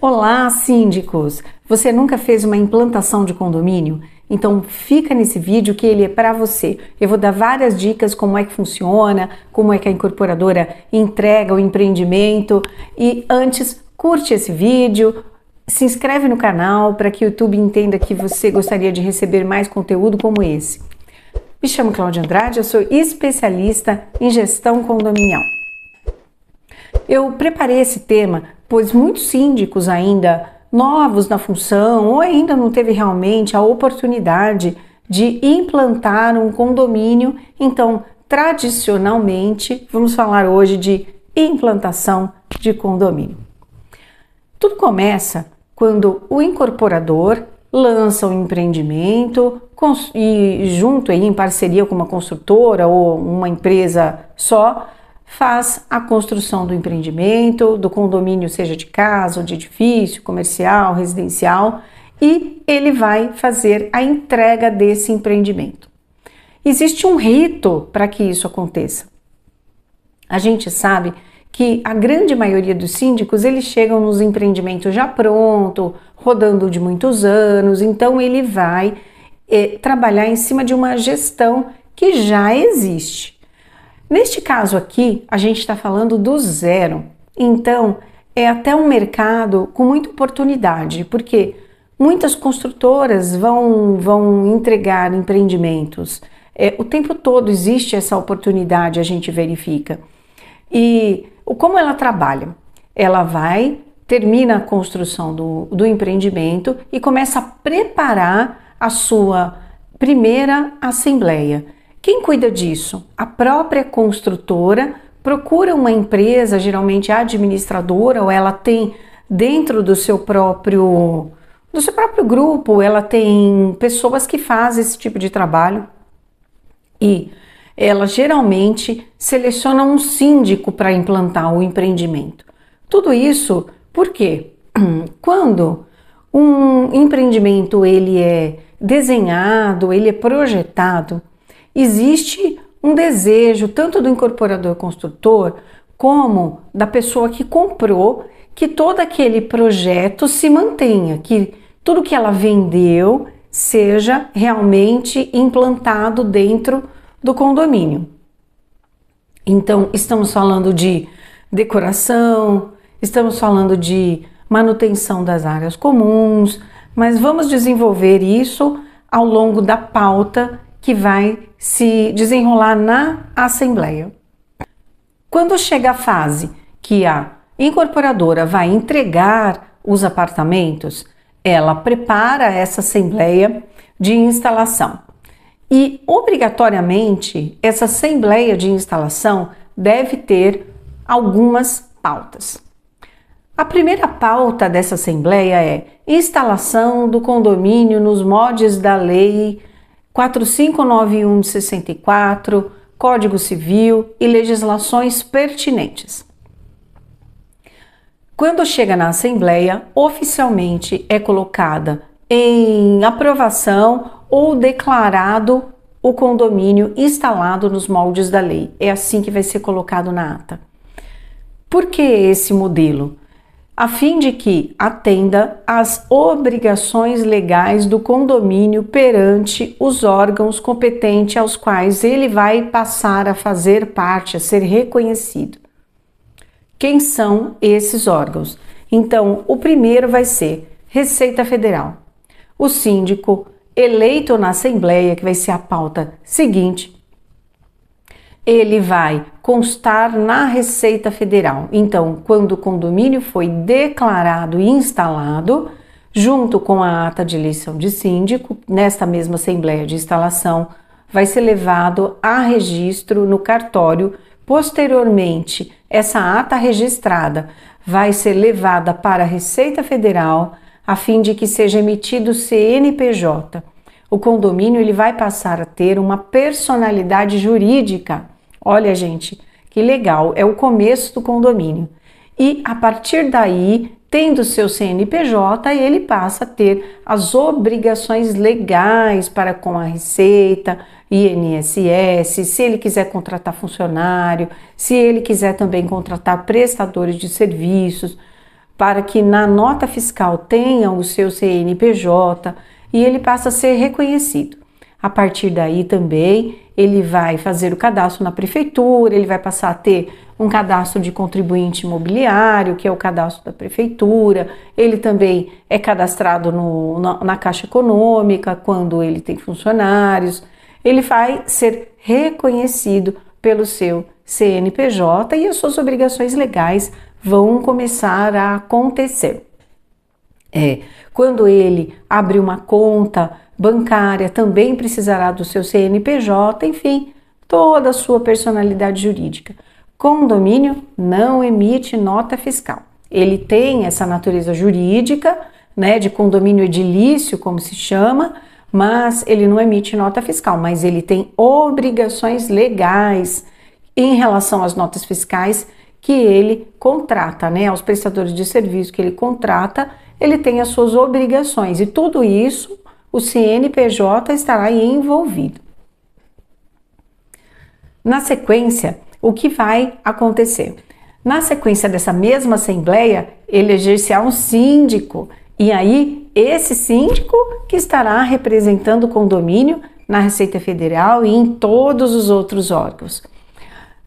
Olá, síndicos! Você nunca fez uma implantação de condomínio? Então fica nesse vídeo que ele é para você. Eu vou dar várias dicas como é que funciona, como é que a incorporadora entrega o empreendimento. E antes, curte esse vídeo, se inscreve no canal para que o YouTube entenda que você gostaria de receber mais conteúdo como esse. Me chamo Cláudia Andrade, eu sou especialista em gestão condominial. Eu preparei esse tema, pois muitos síndicos ainda novos na função ou ainda não teve realmente a oportunidade de implantar um condomínio. Então, tradicionalmente, vamos falar hoje de implantação de condomínio. Tudo começa quando o incorporador lança um empreendimento e junto aí em parceria com uma construtora ou uma empresa só, faz a construção do empreendimento, do condomínio, seja de casa ou de edifício, comercial, residencial, e ele vai fazer a entrega desse empreendimento. Existe um rito para que isso aconteça. A gente sabe que a grande maioria dos síndicos, eles chegam nos empreendimentos já pronto, rodando de muitos anos, então ele vai trabalhar em cima de uma gestão que já existe. Neste caso aqui, a gente está falando do zero, então é até um mercado com muita oportunidade, porque muitas construtoras vão entregar empreendimentos. O tempo todo existe essa oportunidade, a gente verifica. E como ela trabalha? Ela termina a construção do empreendimento e começa a preparar a sua primeira assembleia. Quem cuida disso? A própria construtora procura uma empresa, geralmente administradora, ou ela tem dentro do seu próprio grupo, ela tem pessoas que fazem esse tipo de trabalho e ela geralmente seleciona um síndico para implantar o empreendimento. Tudo isso porque quando um empreendimento ele é desenhado, ele é projetado, existe um desejo tanto do incorporador construtor como da pessoa que comprou que todo aquele projeto se mantenha, que tudo que ela vendeu seja realmente implantado dentro do condomínio. Então, estamos falando de decoração, estamos falando de manutenção das áreas comuns, mas vamos desenvolver isso ao longo da pauta que vai se desenrolar na assembleia. Quando chega a fase que a incorporadora vai entregar os apartamentos, ela prepara essa assembleia de instalação. E, obrigatoriamente, essa assembleia de instalação deve ter algumas pautas. A primeira pauta dessa assembleia é instalação do condomínio nos moldes da Lei 4591 de 64, Código Civil e legislações pertinentes. Quando chega na Assembleia, oficialmente é colocada em aprovação ou declarado o condomínio instalado nos moldes da lei. É assim que vai ser colocado na ata. Por que esse modelo? A fim de que atenda às obrigações legais do condomínio perante os órgãos competentes aos quais ele vai passar a fazer parte, a ser reconhecido. Quem são esses órgãos? Então, o primeiro vai ser Receita Federal. O síndico eleito na Assembleia, que vai ser a pauta seguinte, ele vai constar na Receita Federal. Então, quando o condomínio foi declarado e instalado, junto com a ata de eleição de síndico, nesta mesma Assembleia de Instalação, vai ser levado a registro no cartório. Posteriormente, essa ata registrada vai ser levada para a Receita Federal, a fim de que seja emitido CNPJ. O condomínio ele vai passar a ter uma personalidade jurídica. Olha, gente, que legal, é o começo do condomínio. E a partir daí, tendo seu CNPJ, ele passa a ter as obrigações legais para com a Receita, INSS, se ele quiser contratar funcionário, se ele quiser também contratar prestadores de serviços, para que na nota fiscal tenha o seu CNPJ e ele passa a ser reconhecido. A partir daí também ele vai fazer o cadastro na prefeitura, ele vai passar a ter um cadastro de contribuinte imobiliário, que é o cadastro da prefeitura, ele também é cadastrado na Caixa Econômica quando ele tem funcionários, ele vai ser reconhecido pelo seu CNPJ e as suas obrigações legais vão começar a acontecer. Quando ele abrir uma conta bancária, também precisará do seu CNPJ, enfim, toda a sua personalidade jurídica. Condomínio não emite nota fiscal. Ele tem essa natureza jurídica, né, de condomínio edilício, como se chama, mas ele não emite nota fiscal, mas ele tem obrigações legais em relação às notas fiscais que ele contrata, né, aos prestadores de serviço que ele contrata, ele tem as suas obrigações e tudo isso o CNPJ estará envolvido. Na sequência, o que vai acontecer? Na sequência dessa mesma assembleia, eleger-se-á um síndico e aí esse síndico que estará representando o condomínio na Receita Federal e em todos os outros órgãos.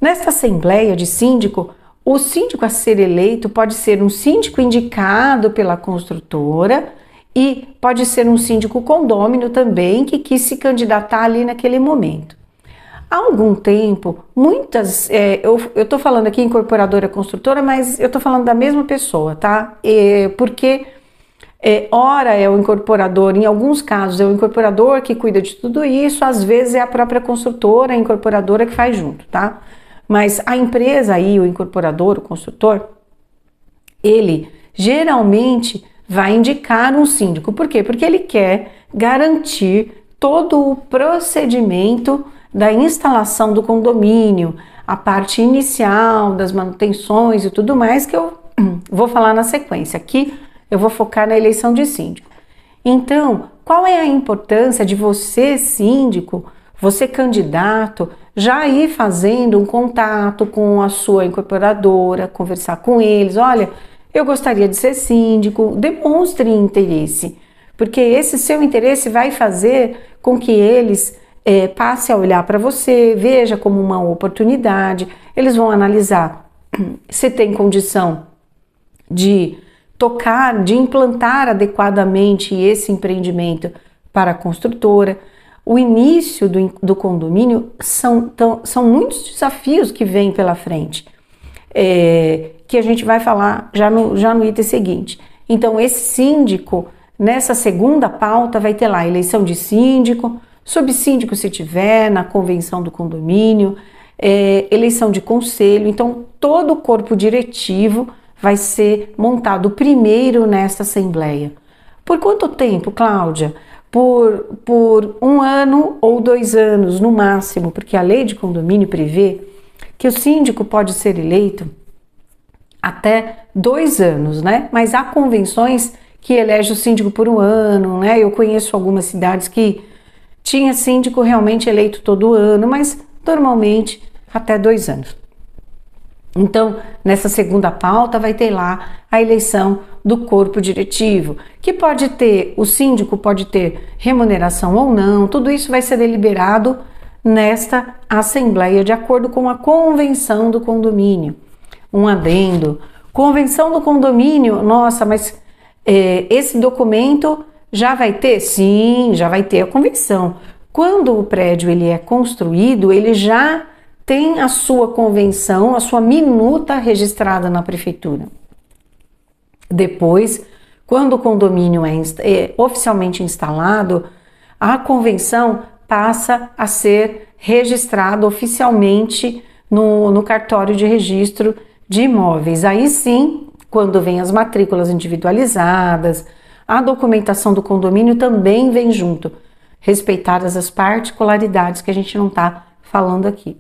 Nesta assembleia de síndico, o síndico a ser eleito pode ser um síndico indicado pela construtora e pode ser um síndico condômino também que quis se candidatar ali naquele momento. Há algum tempo, eu estou falando aqui incorporadora construtora, mas eu estou falando da mesma pessoa, tá? Porque ora é o incorporador, em alguns casos é o incorporador que cuida de tudo isso, às vezes é a própria construtora, a incorporadora que faz junto, tá? Mas a empresa aí, o incorporador, o construtor, ele geralmente vai indicar um síndico. Por quê? Porque ele quer garantir todo o procedimento da instalação do condomínio, a parte inicial das manutenções e tudo mais que eu vou falar na sequência. Aqui eu vou focar na eleição de síndico. Então, qual é a importância de você, síndico, você candidato, já ir fazendo um contato com a sua incorporadora, conversar com eles, olha, eu gostaria de ser síndico, demonstre interesse, porque esse seu interesse vai fazer com que eles passem a olhar para você, veja como uma oportunidade, eles vão analisar se tem condição de tocar, de implantar adequadamente esse empreendimento para a construtora. O início do condomínio são muitos desafios que vêm pela frente, que a gente vai falar já no item seguinte. Então, esse síndico, nessa segunda pauta, vai ter lá eleição de síndico, subsíndico se tiver, na convenção do condomínio, eleição de conselho. Então, todo o corpo diretivo vai ser montado primeiro nesta assembleia. Por quanto tempo, Cláudia? Por 1 ano ou 2 anos no máximo, porque a lei de condomínio prevê que o síndico pode ser eleito até 2 anos, né? Mas há convenções que elegem o síndico por 1 ano, né? Eu conheço algumas cidades que tinha síndico realmente eleito todo ano, mas normalmente até 2 anos. Então, nessa segunda pauta vai ter lá a eleição do corpo diretivo, que pode ter, o síndico pode ter remuneração ou não, tudo isso vai ser deliberado nesta assembleia de acordo com a convenção do condomínio. Um adendo, convenção do condomínio, nossa, mas esse documento já vai ter? Sim, já vai ter a convenção. Quando o prédio ele é construído, ele já tem a sua convenção, a sua minuta registrada na prefeitura. Depois, quando o condomínio é oficialmente instalado, a convenção passa a ser registrada oficialmente no cartório de registro de imóveis. Aí sim, quando vem as matrículas individualizadas, a documentação do condomínio também vem junto, respeitadas as particularidades que a gente não está falando aqui.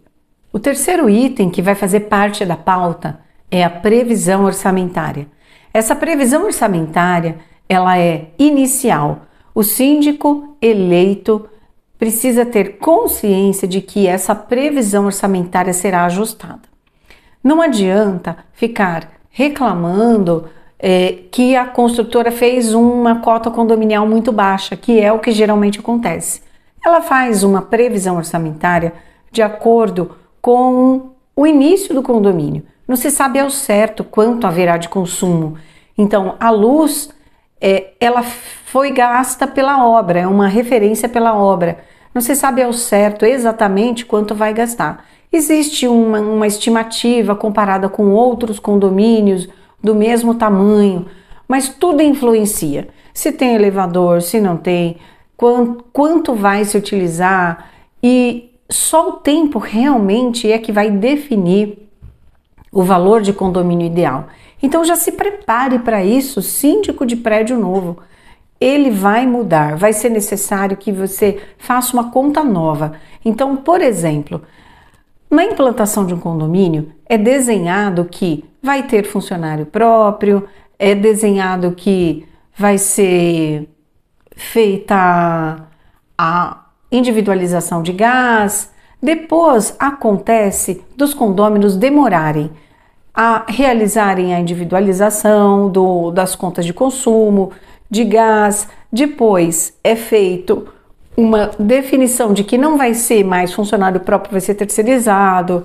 O terceiro item que vai fazer parte da pauta é a previsão orçamentária. Essa previsão orçamentária, ela é inicial. O síndico eleito precisa ter consciência de que essa previsão orçamentária será ajustada. Não adianta ficar reclamando que a construtora fez uma cota condominial muito baixa, que é o que geralmente acontece. Ela faz uma previsão orçamentária de acordo com o início do condomínio. Não se sabe ao certo quanto haverá de consumo. Então, a luz, ela foi gasta pela obra, é uma referência pela obra. Não se sabe ao certo exatamente quanto vai gastar. Existe uma estimativa comparada com outros condomínios do mesmo tamanho, mas tudo influencia. Se tem elevador, se não tem, quanto vai se utilizar, e só o tempo realmente é que vai definir o valor de condomínio ideal. Então já se prepare para isso, síndico de prédio novo. Ele vai mudar, vai ser necessário que você faça uma conta nova. Então, por exemplo, na implantação de um condomínio, é desenhado que vai ter funcionário próprio, é desenhado que vai ser feita a individualização de gás. Depois acontece dos condôminos demorarem a realizarem a individualização das contas de consumo, de gás. Depois é feito uma definição de que não vai ser mais funcionário próprio, vai ser terceirizado,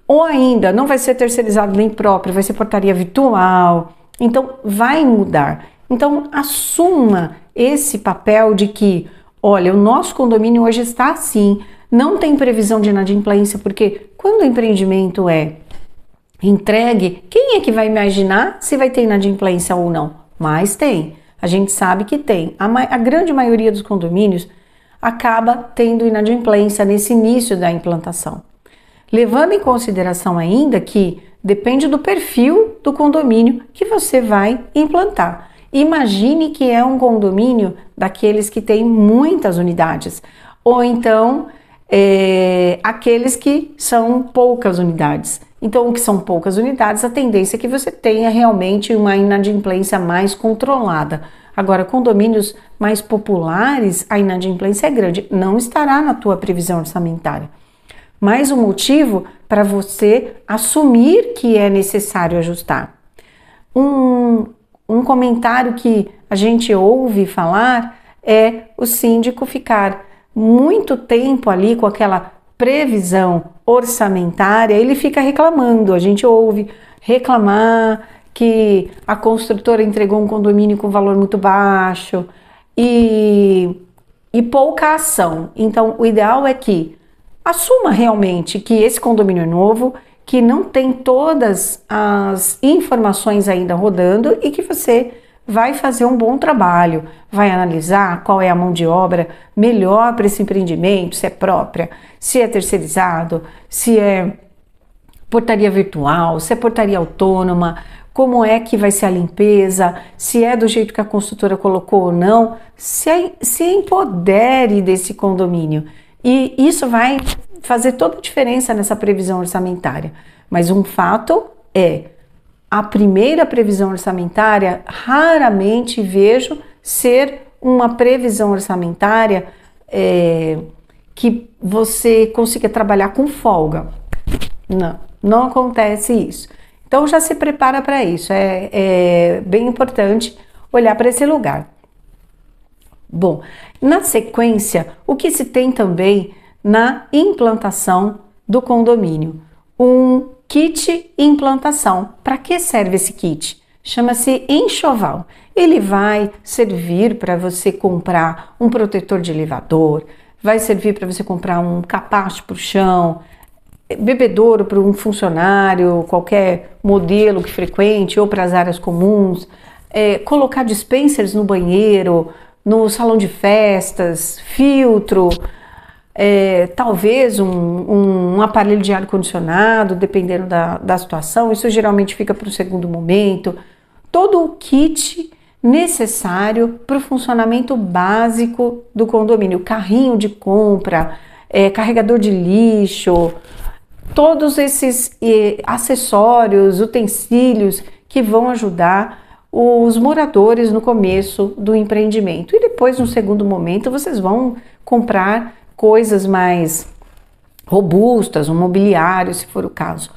ou ainda não vai ser terceirizado nem próprio, vai ser portaria virtual. Então vai mudar. Então assuma esse papel de que, olha, o nosso condomínio hoje está assim, não tem previsão de inadimplência, porque quando o empreendimento é entregue, quem é que vai imaginar se vai ter inadimplência ou não? Mas tem, a gente sabe que tem. A grande maioria dos condomínios acaba tendo inadimplência nesse início da implantação. Levando em consideração ainda que depende do perfil do condomínio que você vai implantar. Imagine que é um condomínio daqueles que tem muitas unidades, ou então aqueles que são poucas unidades. Então, o que são poucas unidades, a tendência é que você tenha realmente uma inadimplência mais controlada. Agora, condomínios mais populares, a inadimplência é grande, não estará na tua previsão orçamentária. Mais um motivo para você assumir que é necessário ajustar. Um comentário que a gente ouve falar é o síndico ficar muito tempo ali com aquela previsão orçamentária, ele fica reclamando. A gente ouve reclamar que a construtora entregou um condomínio com valor muito baixo e pouca ação. Então, o ideal é que assuma realmente que esse condomínio é novo, que não tem todas as informações ainda rodando e que você vai fazer um bom trabalho, vai analisar qual é a mão de obra melhor para esse empreendimento, se é própria, se é terceirizado, se é portaria virtual, se é portaria autônoma, como é que vai ser a limpeza, se é do jeito que a construtora colocou ou não, se empodere desse condomínio. E isso vai fazer toda a diferença nessa previsão orçamentária. Mas um fato é, a primeira previsão orçamentária, raramente vejo ser uma previsão orçamentária que você consiga trabalhar com folga. Não acontece isso. Então já se prepara para isso, é bem importante olhar para esse lugar. Bom, na sequência, o que se tem também na implantação do condomínio? Um kit implantação. Para que serve esse kit? Chama-se enxoval. Ele vai servir para você comprar um protetor de elevador, vai servir para você comprar um capacho para o chão, bebedouro para um funcionário, qualquer modelo que frequente, ou para as áreas comuns, colocar dispensers no banheiro, no salão de festas, filtro, talvez um aparelho de ar-condicionado, dependendo da situação. Isso geralmente fica para o segundo momento. Todo o kit necessário para o funcionamento básico do condomínio. Carrinho de compra, carregador de lixo, todos esses acessórios, utensílios que vão ajudar os moradores no começo do empreendimento. E depois, no segundo momento, vocês vão comprar coisas mais robustas, um mobiliário, se for o caso.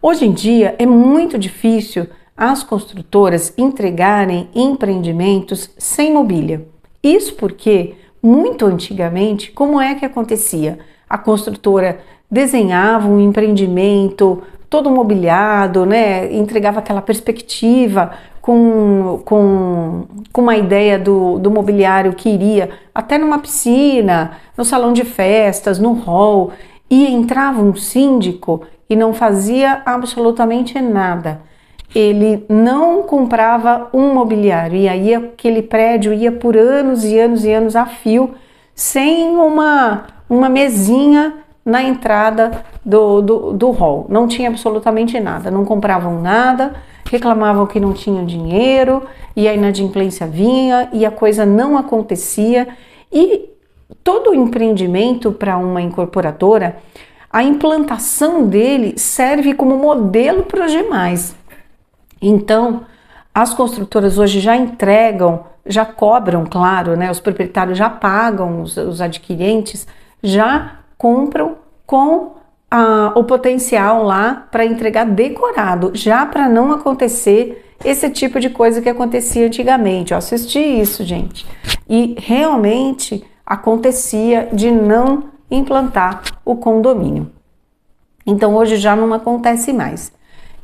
Hoje em dia é muito difícil as construtoras entregarem empreendimentos sem mobília. Isso porque, muito antigamente, como é que acontecia? A construtora desenhava um empreendimento todo mobiliado, né? Entregava aquela perspectiva com uma ideia do mobiliário que iria até numa piscina, no salão de festas, no hall, e entrava um síndico e não fazia absolutamente nada. Ele não comprava um mobiliário e aí aquele prédio ia por anos e anos e anos a fio, sem uma mesinha na entrada do hall. Não tinha absolutamente nada, não compravam nada, reclamavam que não tinham dinheiro e a inadimplência vinha e a coisa não acontecia. E todo empreendimento para uma incorporadora, a implantação dele serve como modelo para os demais. Então, as construtoras hoje já entregam, já cobram, claro, né? Os proprietários já pagam, os adquirentes já compram com o potencial lá para entregar decorado, já para não acontecer esse tipo de coisa que acontecia antigamente. Eu assisti isso, gente, e realmente acontecia de não implantar o condomínio. Então, hoje já não acontece mais.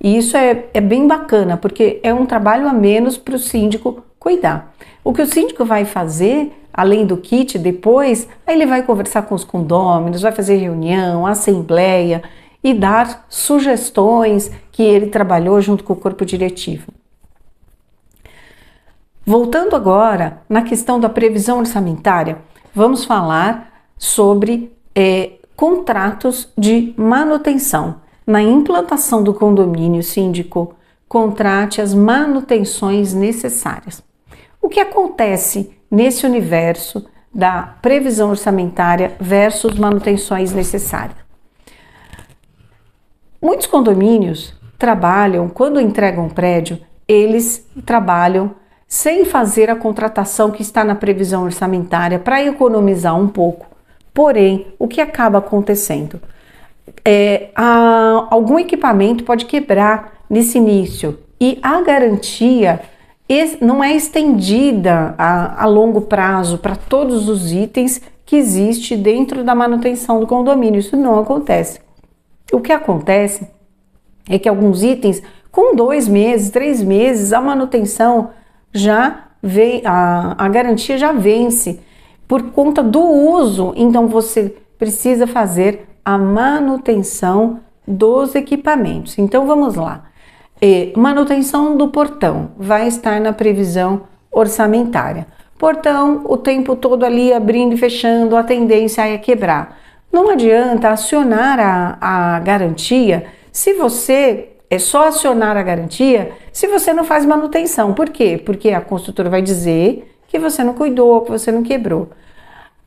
E isso é bem bacana, porque é um trabalho a menos para o síndico cuidar. O que o síndico vai fazer, além do kit, depois, aí ele vai conversar com os condôminos, vai fazer reunião, assembleia e dar sugestões que ele trabalhou junto com o corpo diretivo. Voltando agora na questão da previsão orçamentária, vamos falar sobre contratos de manutenção. Na implantação do condomínio, síndico contrate as manutenções necessárias. O que acontece nesse universo da previsão orçamentária versus manutenções necessárias? Muitos condomínios trabalham, quando entregam um prédio, eles trabalham sem fazer a contratação que está na previsão orçamentária para economizar um pouco. Porém, o que acaba acontecendo? Algum equipamento pode quebrar nesse início e a garantia não é estendida a longo prazo para todos os itens que existe dentro da manutenção do condomínio. Isso não acontece. O que acontece é que alguns itens, com 2 meses, 3 meses, a manutenção já vem, a garantia já vence por conta do uso. Então você precisa fazer a manutenção dos equipamentos. Então vamos lá. Manutenção do portão vai estar na previsão orçamentária. Portão o tempo todo ali abrindo e fechando, a tendência é quebrar. Não adianta acionar a garantia se você só acionar a garantia se você não faz manutenção. Por quê? Porque a construtora vai dizer que você não cuidou, que você não quebrou.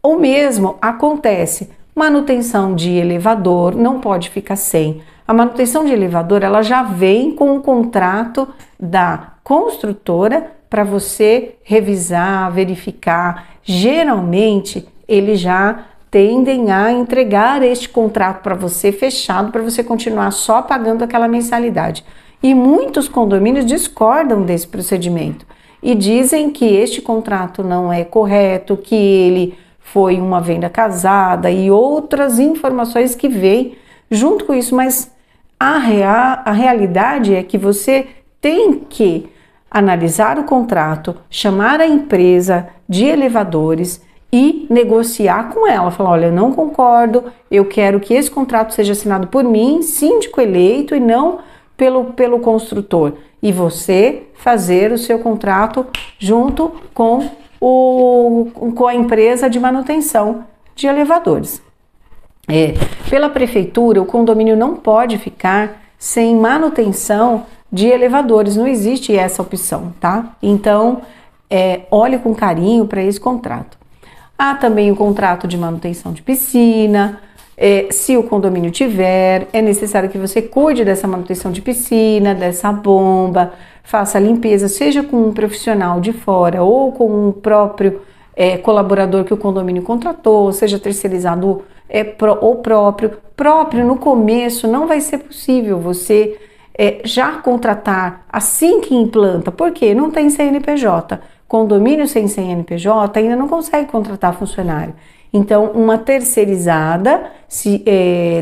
O mesmo acontece. Manutenção de elevador não pode ficar sem. A manutenção de elevador ela já vem com o contrato da construtora para você revisar, verificar. Geralmente eles já tendem a entregar este contrato para você fechado para você continuar só pagando aquela mensalidade. E muitos condomínios discordam desse procedimento e dizem que este contrato não é correto, que ele foi uma venda casada e outras informações que vêm junto com isso, mas a realidade é que você tem que analisar o contrato, chamar a empresa de elevadores e negociar com ela, falar, olha, eu não concordo, eu quero que esse contrato seja assinado por mim, síndico eleito, e não pelo construtor, e você fazer o seu contrato junto com a empresa de manutenção de elevadores. Pela prefeitura, o condomínio não pode ficar sem manutenção de elevadores, não existe essa opção, tá? Então, olhe com carinho para esse contrato. Há também o contrato de manutenção de piscina. Se o condomínio tiver, é necessário que você cuide dessa manutenção de piscina, dessa bomba, faça a limpeza, seja com um profissional de fora ou com o próprio colaborador que o condomínio contratou, seja terceirizado ou próprio. No começo não vai ser possível você já contratar assim que implanta, porque não tem CNPJ. Condomínio sem CNPJ ainda não consegue contratar funcionário. Então, uma terceirizada,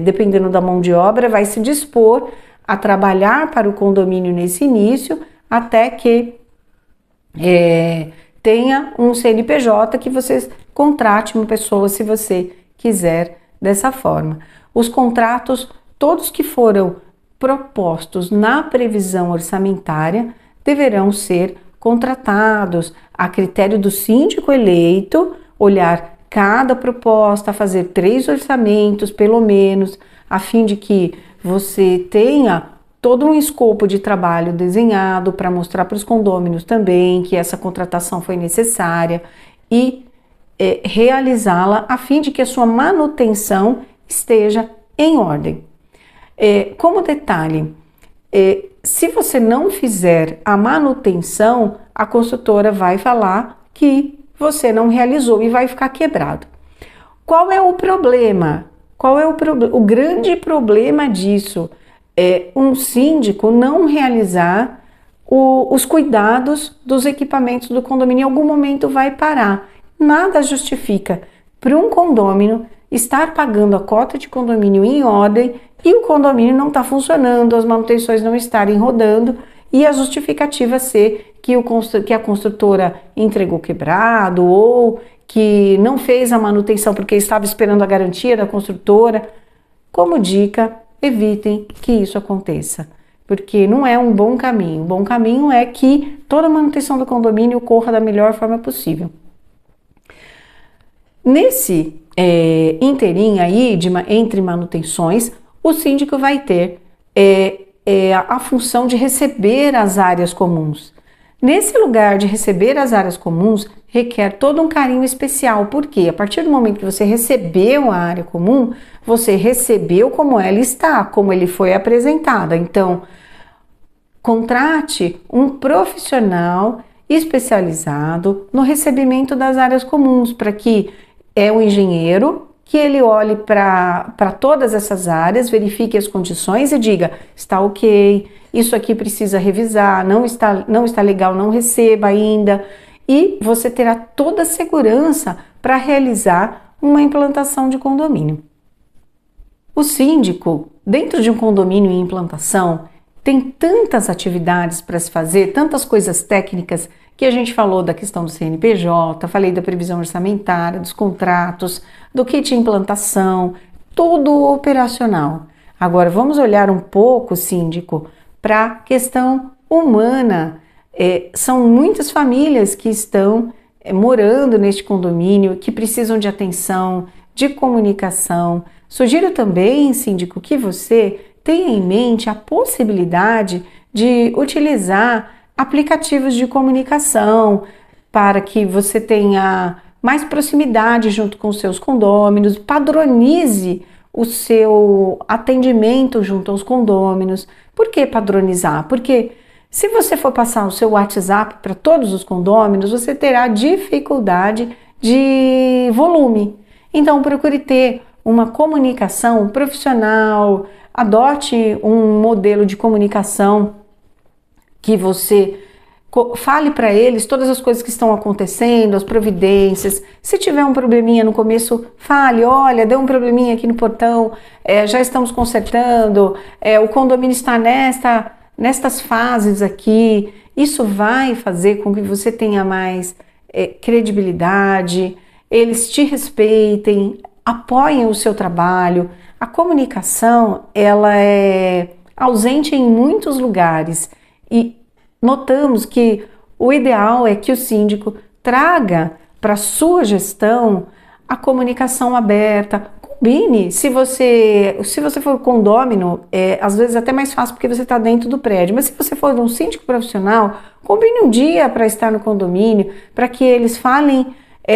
dependendo da mão de obra, vai se dispor a trabalhar para o condomínio nesse início, até que tenha um CNPJ que você contrate uma pessoa se você quiser dessa forma. Os contratos, todos que foram propostos na previsão orçamentária, deverão ser contratados a critério do síndico eleito, olhar cada proposta, fazer 3 orçamentos, pelo menos, a fim de que você tenha todo um escopo de trabalho desenhado para mostrar para os condôminos também que essa contratação foi necessária e realizá-la a fim de que a sua manutenção esteja em ordem. Como detalhe, se você não fizer a manutenção, a construtora vai falar que você não realizou e vai ficar quebrado. Qual é o problema? O grande problema disso é um síndico não realizar os cuidados dos equipamentos do condomínio. Em algum momento vai parar. Nada justifica para um condômino estar pagando a cota de condomínio em ordem e o condomínio não está funcionando, as manutenções não estarem rodando e a justificativa ser que a construtora entregou quebrado ou que não fez a manutenção porque estava esperando a garantia da construtora. Como dica, evitem que isso aconteça, porque não é um bom caminho. Um bom caminho é que toda a manutenção do condomínio ocorra da melhor forma possível. Nesse inteirinho aí entre manutenções, o síndico vai ter a função de receber as áreas comuns. Nesse lugar de receber as áreas comuns, requer todo um carinho especial, porque a partir do momento que você recebeu a área comum, você recebeu como ela está, como ele foi apresentada. Então, contrate um profissional especializado no recebimento das áreas comuns, para que o engenheiro que ele olhe para todas essas áreas, verifique as condições e diga, está ok, isso aqui precisa revisar, não está legal, não receba ainda. E você terá toda a segurança para realizar uma implantação de condomínio. O síndico, dentro de um condomínio em implantação, tem tantas atividades para se fazer, tantas coisas técnicas, que a gente falou da questão do CNPJ, falei da previsão orçamentária, dos contratos, do kit de implantação, tudo operacional. Agora vamos olhar um pouco, síndico, para a questão humana. São muitas famílias que estão morando neste condomínio, que precisam de atenção, de comunicação. Sugiro também, síndico, que você tenha em mente a possibilidade de utilizar aplicativos de comunicação para que você tenha mais proximidade junto com os seus condôminos, padronize o seu atendimento junto aos condôminos. Por que padronizar? Porque se você for passar o seu WhatsApp para todos os condôminos, você terá dificuldade de volume. Então, procure ter uma comunicação profissional, adote um modelo de comunicação que você fale para eles todas as coisas que estão acontecendo, as providências. Se tiver um probleminha no começo, fale, olha, deu um probleminha aqui no portão, já estamos consertando, o condomínio está nestas fases aqui. Isso vai fazer com que você tenha mais credibilidade, eles te respeitem, apoiem o seu trabalho. A comunicação, ela é ausente em muitos lugares e notamos que o ideal é que o síndico traga para a sua gestão a comunicação aberta. Combine, se você for condômino, às vezes é até mais fácil porque você está dentro do prédio, mas se você for um síndico profissional, combine um dia para estar no condomínio, para que eles falem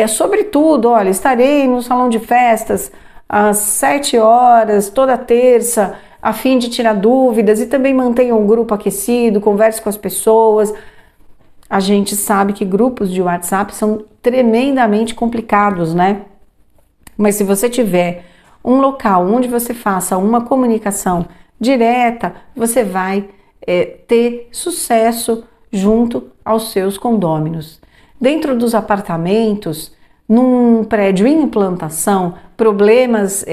sobre tudo. Olha, estarei no salão de festas às 7 horas, toda terça, a fim de tirar dúvidas, e também mantenha um grupo aquecido, converse com as pessoas. A gente sabe que grupos de WhatsApp são tremendamente complicados, né? Mas se você tiver um local onde você faça uma comunicação direta, você vai ter sucesso junto aos seus condôminos. Dentro dos apartamentos, num prédio em implantação, problemas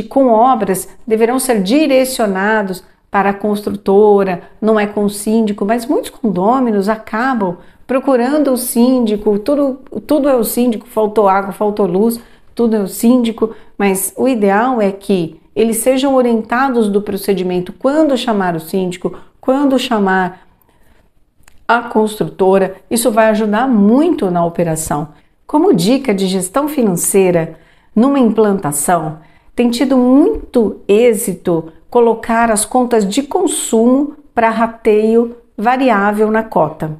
com obras deverão ser direcionados para a construtora, não é com o síndico, mas muitos condôminos acabam procurando o síndico, tudo é o síndico, faltou água, faltou luz, tudo é o síndico, mas o ideal é que eles sejam orientados do procedimento quando chamar o síndico, quando chamar a construtora. Isso vai ajudar muito na operação. Como dica de gestão financeira numa implantação, tem tido muito êxito colocar as contas de consumo para rateio variável na cota.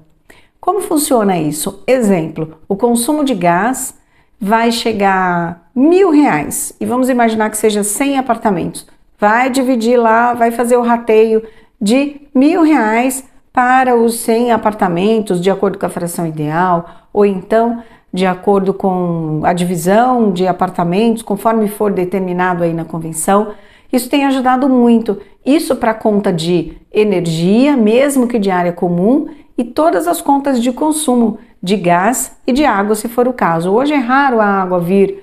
Como funciona isso? Exemplo, o consumo de gás vai chegar a R$1.000 e vamos imaginar que seja 100 apartamentos. Vai dividir lá, vai fazer o rateio de R$1.000 para os 100 apartamentos, de acordo com a fração ideal, ou então de acordo com a divisão de apartamentos, conforme for determinado aí na convenção. Isso tem ajudado muito. Isso para conta de energia, mesmo que de área comum, e todas as contas de consumo de gás e de água, se for o caso. Hoje é raro a água vir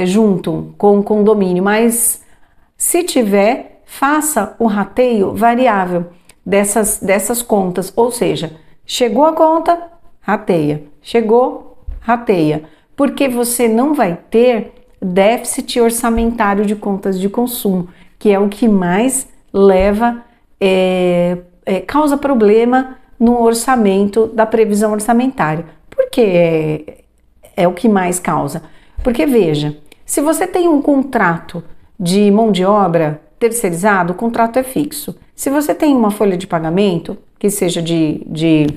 junto com o condomínio, mas se tiver, faça o rateio variável dessas contas, ou seja, chegou a conta, rateia, chegou, rateia, porque você não vai ter déficit orçamentário de contas de consumo, que é o que mais causa problema no orçamento da previsão orçamentária. Por que é o que mais causa? Porque veja, se você tem um contrato de mão de obra terceirizado, o contrato é fixo. Se você tem uma folha de pagamento, que seja de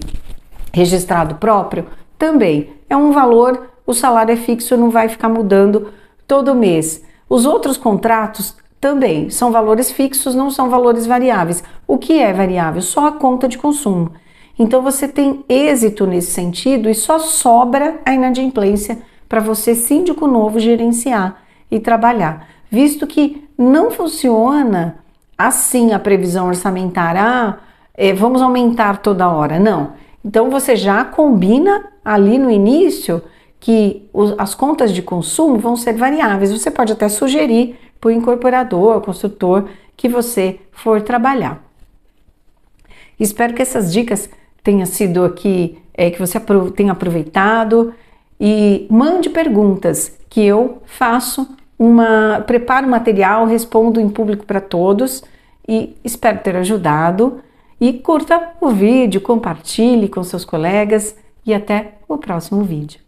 registrado próprio, também é um valor, o salário é fixo, não vai ficar mudando todo mês. Os outros contratos também são valores fixos, não são valores variáveis. O que é variável? Só a conta de consumo. Então você tem êxito nesse sentido e só sobra a inadimplência para você, síndico novo, gerenciar e trabalhar. Visto que não funciona assim a previsão orçamentária, vamos aumentar toda hora, não. Então você já combina ali no início que as contas de consumo vão ser variáveis. Você pode até sugerir para o incorporador, construtor, que você for trabalhar. Espero que essas dicas tenham sido aqui, que você tenha aproveitado, e mande perguntas que eu preparo material, respondo em público para todos e espero ter ajudado. E curta o vídeo, compartilhe com seus colegas e até o próximo vídeo.